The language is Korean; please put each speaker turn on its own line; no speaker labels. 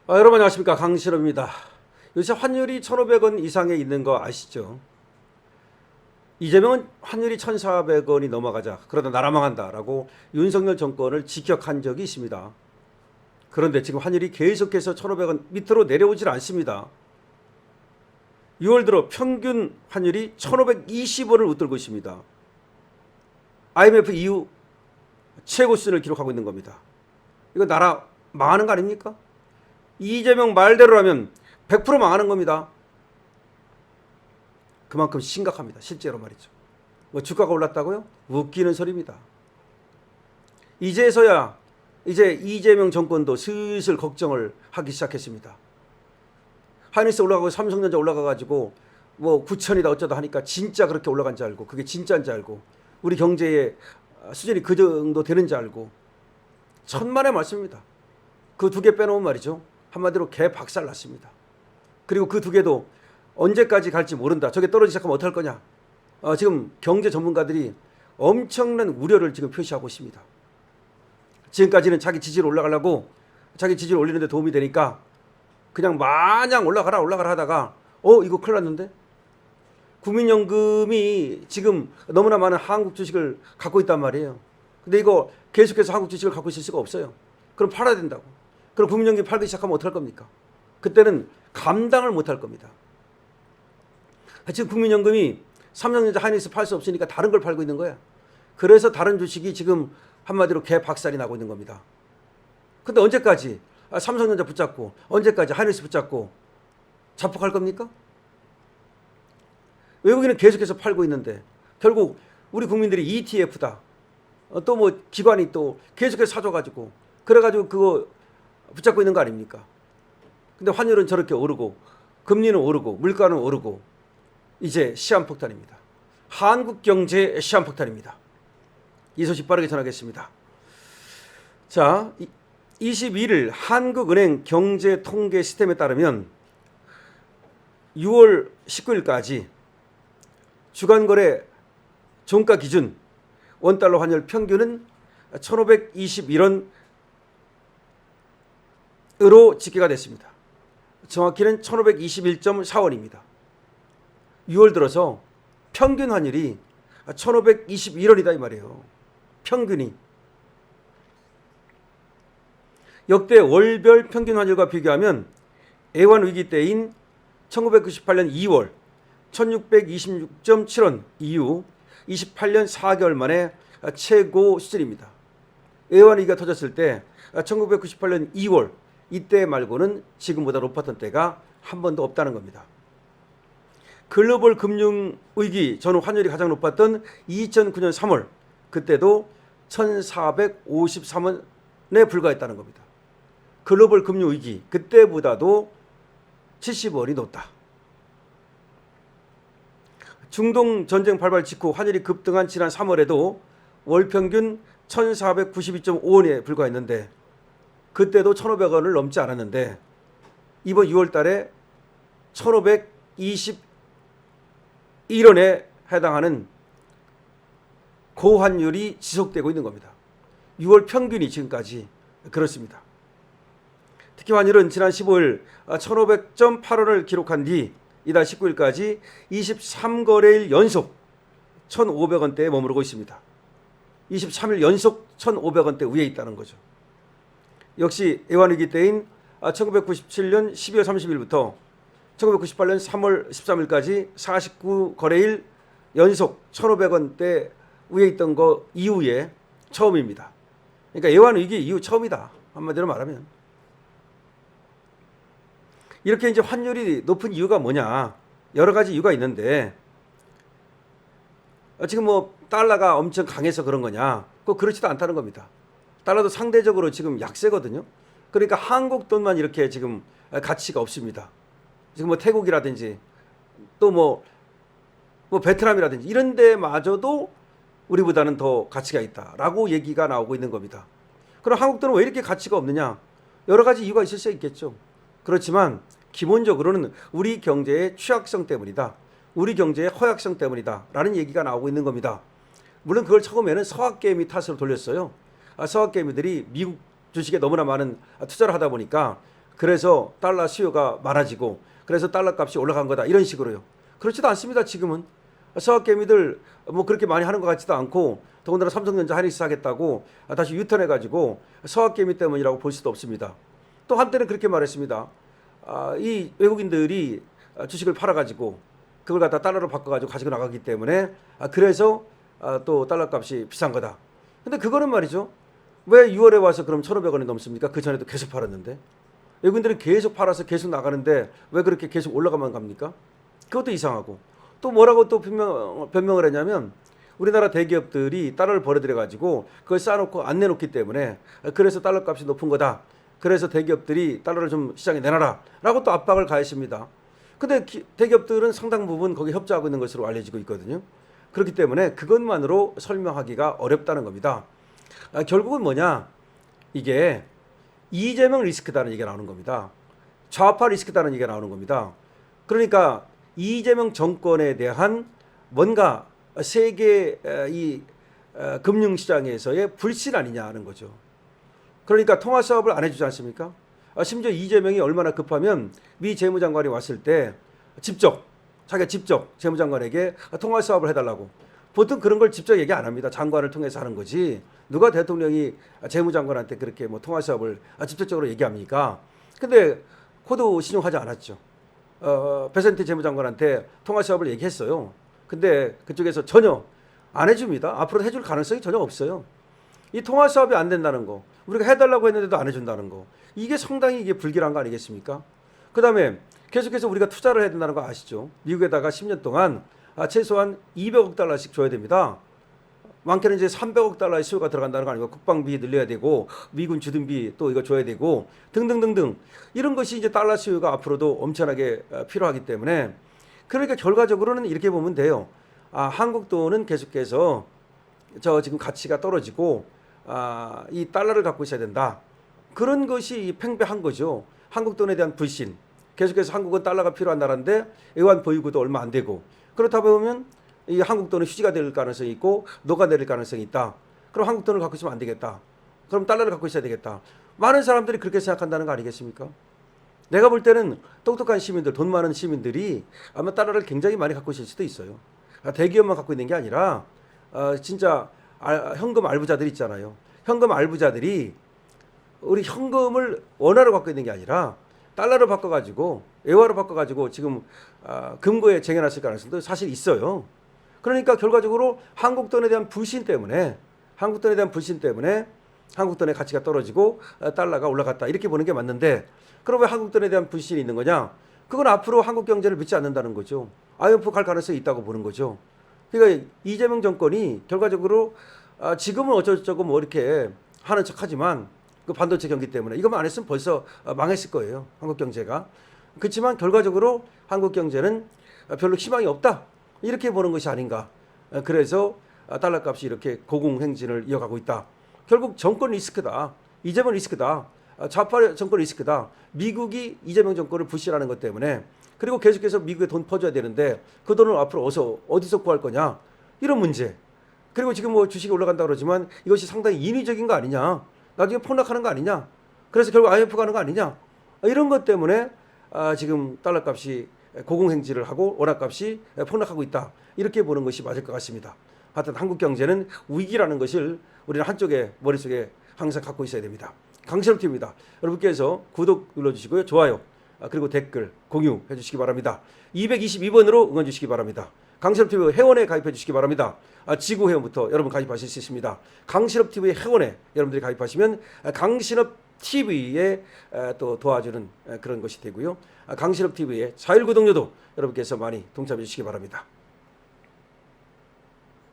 여러분 안녕하십니까, 강신업입니다. 요새 환율이 1,500원 이상에 있는 거 아시죠? 이재명은 환율이 1,400원이 넘어가자 그러다 나라 망한다라고 윤석열 정권을 직격한 적이 있습니다. 그런데 지금 환율이 계속해서 1,500원 밑으로 내려오질 않습니다. 6월 들어 평균 환율이 1,520원을 웃돌고 있습니다. IMF 이후 최고 수준을 기록하고 있는 겁니다. 이거 나라 망하는 거 아닙니까? 이재명 말대로라면 100% 망하는 겁니다. 그만큼 심각합니다. 실제로 말이죠. 뭐 주가가 올랐다고요? 웃기는 소리입니다. 이제서야 이제 이재명 정권도 슬슬 걱정을 하기 시작했습니다. 하이닉스 올라가고 삼성전자 올라가가지고 뭐 9천이다 어쩌다 하니까 진짜 그렇게 올라간 줄 알고, 그게 진짜인 줄 알고, 우리 경제의 수준이 그 정도 되는 줄 알고, 천만의 말씀입니다. 그 두 개 빼놓으면 말이죠, 한마디로 개 박살 났습니다. 그리고 그 두 개도 언제까지 갈지 모른다. 저게 떨어지기 시작하면 어떡할 거냐. 지금 경제 전문가들이 엄청난 우려를 지금 표시하고 있습니다. 지금까지는 자기 지지를 올라가려고, 자기 지지를 올리는데 도움이 되니까 그냥 마냥 올라가라 하다가 이거 큰일 났는데, 국민연금이 지금 너무나 많은 한국 주식을 갖고 있단 말이에요. 근데 이거 계속해서 한국 주식을 갖고 있을 수가 없어요. 그럼 팔아야 된다고. 그럼 국민연금 팔기 시작하면 어떡할 겁니까? 그때는 감당을 못할 겁니다. 지금 국민연금이 삼성전자, 하이닉스 팔 수 없으니까 다른 걸 팔고 있는 거야. 그래서 다른 주식이 지금 한마디로 개 박살이 나고 있는 겁니다. 근데 언제까지 삼성전자 붙잡고, 언제까지 하이닉스 붙잡고 자폭할 겁니까? 외국인은 계속해서 팔고 있는데 결국 우리 국민들이 ETF다, 또 뭐 기관이 또 계속해서 사줘가지고 그래가지고 그거 붙잡고 있는 거 아닙니까? 근데 환율은 저렇게 오르고, 금리는 오르고, 물가는 오르고, 이제 시한폭탄입니다. 한국 경제의 시한폭탄입니다. 이 소식 빠르게 전하겠습니다. 자, 22일 한국은행 경제통계 시스템에 따르면 6월 19일까지 주간거래 종가 기준 원달러 환율 평균은 1,521원으로 집계가 됐습니다. 정확히는 1,521.4원입니다. 6월 들어서 평균 환율이 1,521원이다 이 말이에요. 평균이. 역대 월별 평균 환율과 비교하면 애완 위기 때인 1998년 2월 1,626.7원 이후 28년 4개월 만에 최고 수준입니다. 애완 위기가 터졌을 때 1998년 2월 이때 말고는 지금보다 높았던 때가 한 번도 없다는 겁니다. 글로벌 금융위기 전후 환율이 가장 높았던 2009년 3월, 그때도 1,453원에 불과했다는 겁니다. 글로벌 금융위기 그때보다도 70원이 높다. 중동 전쟁 발발 직후 환율이 급등한 지난 3월에도 월평균 1,492.5원에 불과했는데 그때도 1,500원을 넘지 않았는데 이번 6월 달에 1,521원에 해당하는 고환율이 지속되고 있는 겁니다. 6월 평균이 지금까지 그렇습니다. 특히 환율은 지난 15일 1,500.8원을 기록한 뒤 이달 19일까지 23거래일 연속 1,500원대에 머무르고 있습니다. 23일 연속 1,500원대 위에 있다는 거죠. 역시 애완위기 때인 1997년 12월 30일부터 1998년 3월 13일까지 49거래일 연속 1,500원대 위에 있던 거 이후에 처음입니다. 그러니까 애완위기 이후 처음이다, 한마디로 말하면. 이렇게 이제 환율이 높은 이유가 뭐냐, 여러 가지 이유가 있는데 지금 뭐 달러가 엄청 강해서 그런 거냐, 꼭 그렇지도 않다는 겁니다. 달러도 상대적으로 지금 약세거든요. 그러니까 한국 돈만 이렇게 지금 가치가 없습니다. 지금 뭐 태국이라든지 또 뭐 베트남이라든지 이런 데마저도 우리보다는 더 가치가 있다라고 얘기가 나오고 있는 겁니다. 그럼 한국 돈은 왜 이렇게 가치가 없느냐? 여러 가지 이유가 있을 수 있겠죠. 그렇지만 기본적으로는 우리 경제의 취약성 때문이다, 우리 경제의 허약성 때문이다 라는 얘기가 나오고 있는 겁니다. 물론 그걸 처음에는 서학개미 탓으로 돌렸어요. 서학개미들이 미국 주식에 너무나 많은 투자를 하다 보니까 그래서 달러 수요가 많아지고 그래서 달러 값이 올라간 거다 이런 식으로요. 그렇지도 않습니다. 지금은 서학개미들 뭐 그렇게 많이 하는 것 같지도 않고 더군다나 삼성전자 하이닉스 하겠다고 다시 유턴해가지고 서학개미 때문이라고 볼 수도 없습니다. 또 한때는 그렇게 말했습니다. 이 외국인들이 주식을 팔아가지고 그걸 갖다 달러로 바꿔가지고 가지고 나가기 때문에 그래서 또 달러 값이 비싼 거다. 근데 그거는 말이죠. 왜 6월에 와서 그럼 1,500원이 넘습니까? 그 전에도 계속 팔았는데. 외국인들은 계속 팔아서 계속 나가는데 왜 그렇게 계속 올라가만 갑니까? 그것도 이상하고. 또 뭐라고 또 변명을 했냐면 우리나라 대기업들이 달러를 벌어들여가지고 그걸 쌓아놓고 안 내놓기 때문에 그래서 달러 값이 높은 거다. 그래서 대기업들이 달러를 좀 시장에 내놔라 라고 또 압박을 가했습니다. 근데 대기업들은 상당 부분 거기 협조하고 있는 것으로 알려지고 있거든요. 그렇기 때문에 그것만으로 설명하기가 어렵다는 겁니다. 결국은 뭐냐? 이게 이재명 리스크다는 얘기가 나오는 겁니다. 좌파 리스크다는 얘기가 나오는 겁니다. 그러니까 이재명 정권에 대한 뭔가 세계 이 금융시장에서의 불신 아니냐는 거죠. 그러니까 통화 사업을 안 해주지 않습니까? 심지어 이재명이 얼마나 급하면 미 재무장관이 왔을 때 자기가 직접 재무장관에게 통화 사업을 해달라고. 보통 그런 걸 직접 얘기 안 합니다. 장관을 통해서 하는 거지. 누가 대통령이 재무장관한테 그렇게 뭐 통화 사업을 직접적으로 얘기합니까? 근데 코드 신용하지 않았죠. 베센트 재무장관한테 통화 사업을 얘기했어요. 근데 그쪽에서 전혀 안 해줍니다. 앞으로 해줄 가능성이 전혀 없어요. 이 통화 사업이 안 된다는 거, 우리가 해달라고 했는데도 안 해준다는 거, 이게 상당히 이게 불길한 거 아니겠습니까? 그 다음에 계속해서 우리가 투자를 해야 된다는 거 아시죠? 미국에다가 10년 동안 최소한 200억 달러씩 줘야 됩니다. 많게는 이제 300억 달러의 수요가 들어간다는 거 아니고 국방비 늘려야 되고 미군 주둔비 또 이거 줘야 되고 등등등등 이런 것이 이제 달러 수요가 앞으로도 엄청나게 필요하기 때문에 그러니까 결과적으로는 이렇게 보면 돼요. 한국 돈은 계속해서 지금 가치가 떨어지고 이 달러를 갖고 있어야 된다. 그런 것이 팽배한 거죠. 한국 돈에 대한 불신. 계속해서 한국은 달러가 필요한 나라인데 외환 보유고도 얼마 안 되고 그렇다 보면 이 한국 돈은 휴지가 될 가능성이 있고 녹아내릴 가능성이 있다. 그럼 한국 돈을 갖고 있으면 안 되겠다. 그럼 달러를 갖고 있어야 되겠다. 많은 사람들이 그렇게 생각한다는 거 아니겠습니까? 내가 볼 때는 똑똑한 시민들, 돈 많은 시민들이 아마 달러를 굉장히 많이 갖고 있을 수도 있어요. 대기업만 갖고 있는 게 아니라 진짜 현금 알부자들 있잖아요. 현금 알부자들이 우리 현금을 원화로 갖고 있는 게 아니라 달러로 바꿔가지고 외화로 바꿔가지고 지금 금고에 쟁여놨을 가능성도 사실 있어요. 그러니까 결과적으로 한국 돈에 대한 불신 때문에 한국 돈의 가치가 떨어지고 달러가 올라갔다 이렇게 보는 게 맞는데 그럼 왜 한국 돈에 대한 불신이 있는 거냐? 그건 앞으로 한국 경제를 믿지 않는다는 거죠. IMF 갈 가능성이 있다고 보는 거죠. 그러니까 이재명 정권이 결과적으로 지금은 어쩌고저쩌고 뭐 이렇게 하는 척하지만 그 반도체 경기 때문에 이것만 안 했으면 벌써 망했을 거예요. 한국 경제가. 그렇지만 결과적으로 한국 경제는 별로 희망이 없다. 이렇게 보는 것이 아닌가. 그래서 달러 값이 이렇게 고공행진을 이어가고 있다. 결국 정권 리스크다. 이재명 리스크다. 좌파 정권 리스크다. 미국이 이재명 정권을 부실하는 것 때문에 그리고 계속해서 미국에 돈 퍼줘야 되는데 그 돈을 앞으로 어디서 구할 거냐. 이런 문제. 그리고 지금 뭐 주식이 올라간다 그러지만 이것이 상당히 인위적인 거 아니냐. 나중에 폭락하는 거 아니냐. 그래서 결국 IMF 가는 거 아니냐. 이런 것 때문에 지금 달러 값이 고공행진을 하고 원화 값이 폭락하고 있다. 이렇게 보는 것이 맞을 것 같습니다. 하여튼 한국 경제는 위기라는 것을 우리는 한쪽에 머릿속에 항상 갖고 있어야 됩니다. 강신업TV입니다. 여러분께서 구독 눌러주시고요. 좋아요. 그리고 댓글 공유해 주시기 바랍니다. 222번으로 응원 주시기 바랍니다. 강신업TV 회원에 가입해 주시기 바랍니다. 지구 회원부터 여러분 가입하실 수 있습니다. 강신업TV 회원에 여러분들이 가입하시면 강신업TV에 또 도와주는 그런 것이 되고요. 강신업TV의 자율구독료도 여러분께서 많이 동참해 주시기 바랍니다.